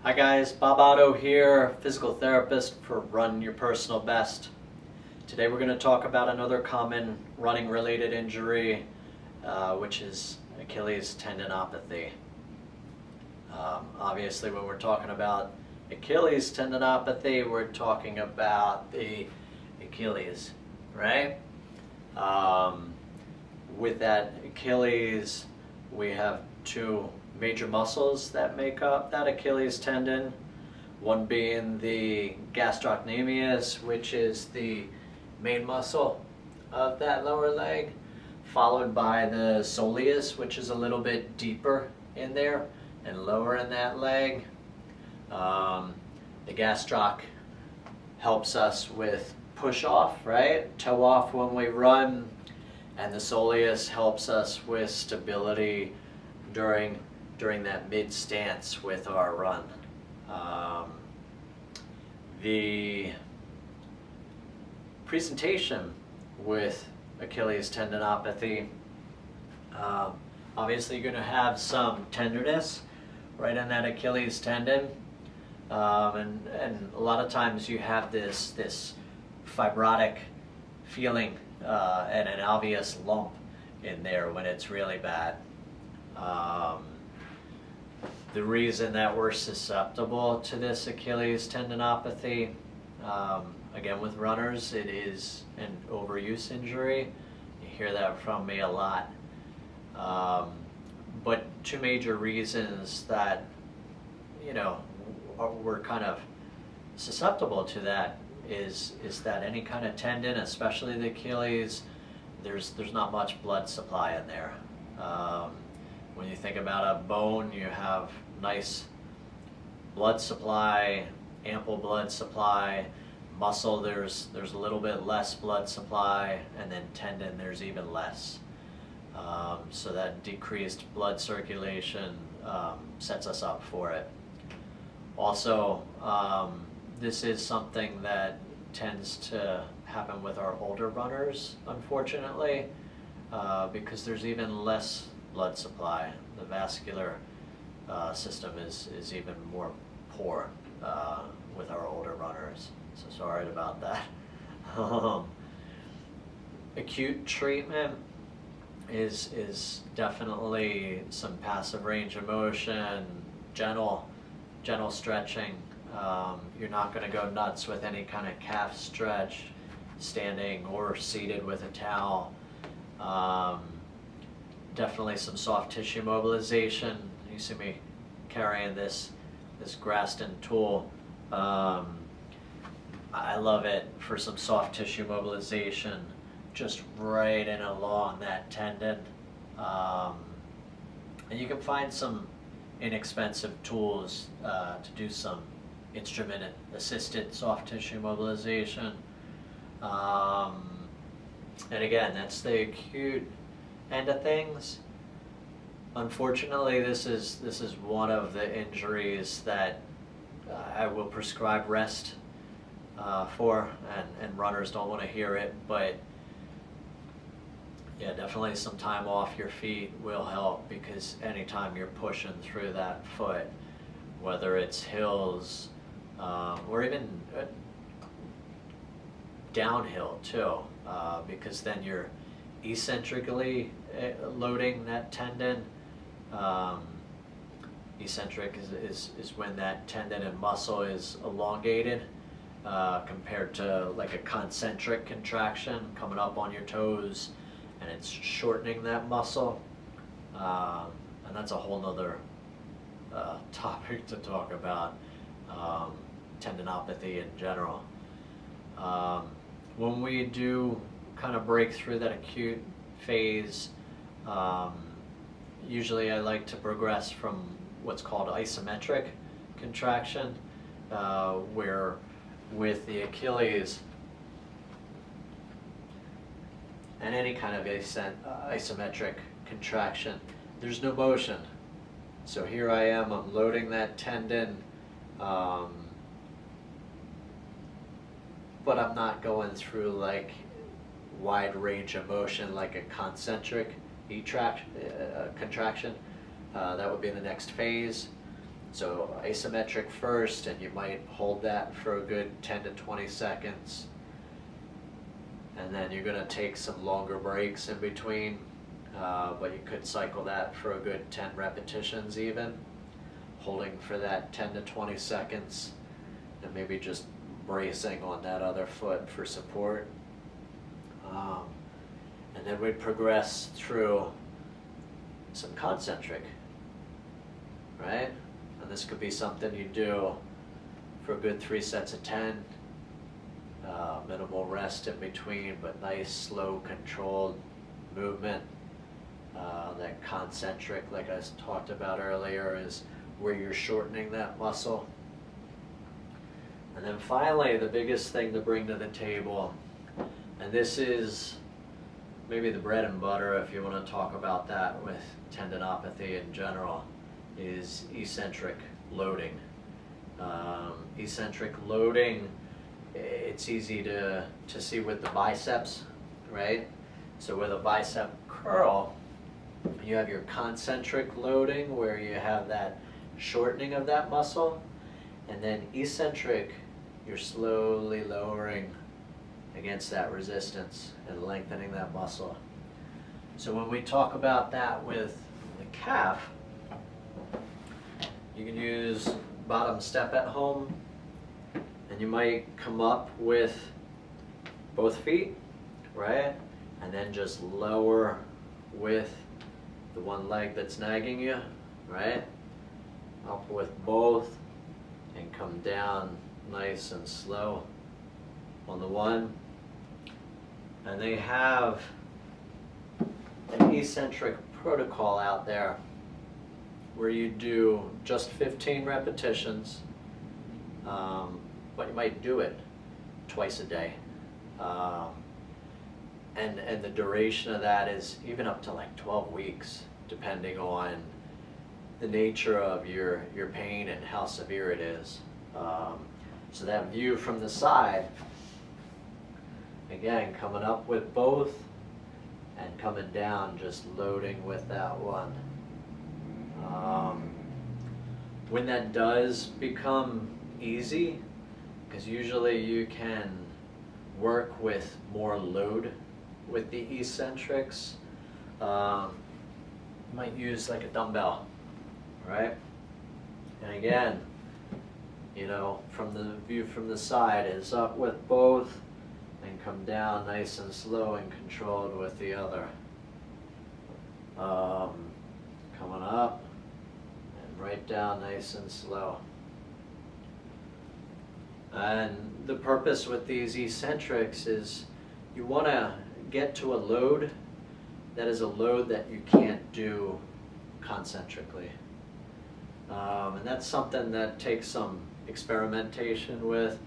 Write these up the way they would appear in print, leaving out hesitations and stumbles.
Hi guys, Bob Otto here, physical therapist for Run Your Personal Best. Today we're going to talk about another common running related injury, which is Achilles tendinopathy. Obviously when we're talking about Achilles tendinopathy, we're talking about the Achilles, right? With that Achilles, we have two major muscles that make up that Achilles tendon, one being the gastrocnemius, which is the main muscle of that lower leg, followed by the soleus, which is a little bit deeper in there and lower in that leg. The gastroc helps us with push off, right? Toe off when we run, and the soleus helps us with stability during that mid stance with our run. The presentation with Achilles tendinopathy, obviously you're going to have some tenderness right in that Achilles tendon, and a lot of times you have this fibrotic feeling and an obvious lump in there when it's really bad. The reason that we're susceptible to this Achilles tendinopathy, again with runners, it is an overuse injury. You hear that from me a lot. But two major reasons that, we're kind of susceptible to that is that any kind of tendon, especially the Achilles, there's not much blood supply in there. When you think about a bone, you have nice blood supply, ample blood supply. Muscle, there's a little bit less blood supply, and then tendon, there's even less. So that decreased blood circulation sets us up for it. Also, this is something that tends to happen with our older runners, unfortunately, because there's even less blood supply. The vascular system is even more poor with our older runners. So sorry about that. Acute treatment is definitely some passive range of motion, gentle stretching. You're not going to go nuts with any kind of calf stretch, standing or seated with a towel. Definitely some soft tissue mobilization. You see me carrying this Graston tool. I love it for some soft tissue mobilization, just right in along that tendon. And you can find some inexpensive tools to do some instrument-assisted soft tissue mobilization. And again, that's the acute end of things. Unfortunately, this is one of the injuries that I will prescribe rest for, and runners don't want to hear it, but yeah, definitely some time off your feet will help, because anytime you're pushing through that foot, whether it's hills or even downhill too, because then you're eccentrically loading that tendon. Eccentric is when that tendon and muscle is elongated compared to like a concentric contraction coming up on your toes, and it's shortening that muscle. And that's a whole nother topic to talk about, tendinopathy in general. When we do kind of break through that acute phase, usually I like to progress from what's called isometric contraction, where with the Achilles and any kind of isometric contraction, there's no motion. So here I am, I'm loading that tendon, but I'm not going through like wide range of motion like a concentric contraction. That would be the next phase. So isometric first, and you might hold that for a good 10 to 20 seconds. And then you're going to take some longer breaks in between, but you could cycle that for a good 10 repetitions even, holding for that 10 to 20 seconds, and maybe just bracing on that other foot for support. And then we'd progress through some concentric, right? And this could be something you do for a good 3 sets of 10. Minimal rest in between, but nice, slow, controlled movement. That concentric, like I talked about earlier, is where you're shortening that muscle. And then finally, the biggest thing to bring to the table, and this is maybe the bread and butter if you want to talk about that with tendinopathy in general, is eccentric loading. Eccentric loading, it's easy to see with the biceps, right? So with a bicep curl, you have your concentric loading where you have that shortening of that muscle, and then eccentric, you're slowly lowering against that resistance and lengthening that muscle. So when we talk about that with the calf, you can use bottom step at home, and you might come up with both feet, right? And then just lower with the one leg that's nagging you, right? Up with both, and come down nice and slow on the one. And they have an eccentric protocol out there where you do just 15 repetitions, but you might do it twice a day. And the duration of that is even up to like 12 weeks, depending on the nature of your pain and how severe it is. So that view from the side, again, coming up with both and coming down, just loading with that one. When that does become easy, because usually you can work with more load with the eccentrics, you might use like a dumbbell, right? And again, you know, from the view from the side is up with both and come down nice and slow and controlled with the other. Coming up and right down nice and slow. And the purpose with these eccentrics is you want to get to a load that is a load that you can't do concentrically. And that's something that takes some experimentation with.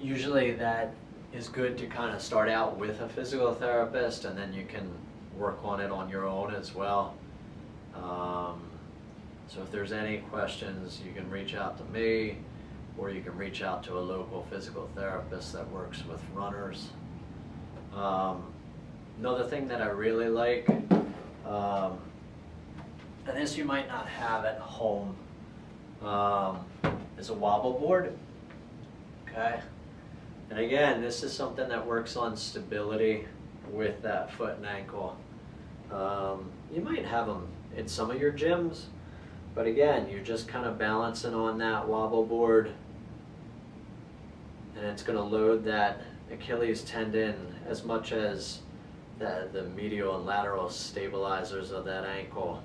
Usually that is good to kind of start out with a physical therapist, and then you can work on it on your own as well. So if there's any questions, you can reach out to me, or you can reach out to a local physical therapist that works with runners. Another thing that I really like, and this you might not have at home, is a wobble board. Okay? And again, this is something that works on stability with that foot and ankle. You might have them in some of your gyms, but again, you're just kind of balancing on that wobble board, and it's going to load that Achilles tendon as much as the medial and lateral stabilizers of that ankle.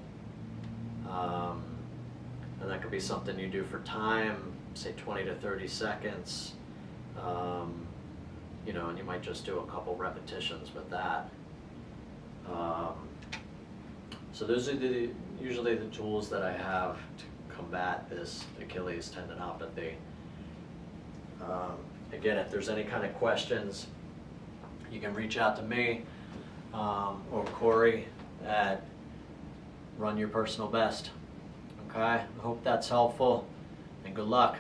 And that could be something you do for time, say 20 to 30 seconds. You know, and you might just do a couple repetitions with that. So those are usually the tools that I have to combat this Achilles tendinopathy. Again, if there's any kind of questions, you can reach out to me or Corey at Run Your Personal Best. Okay, I hope that's helpful, and good luck.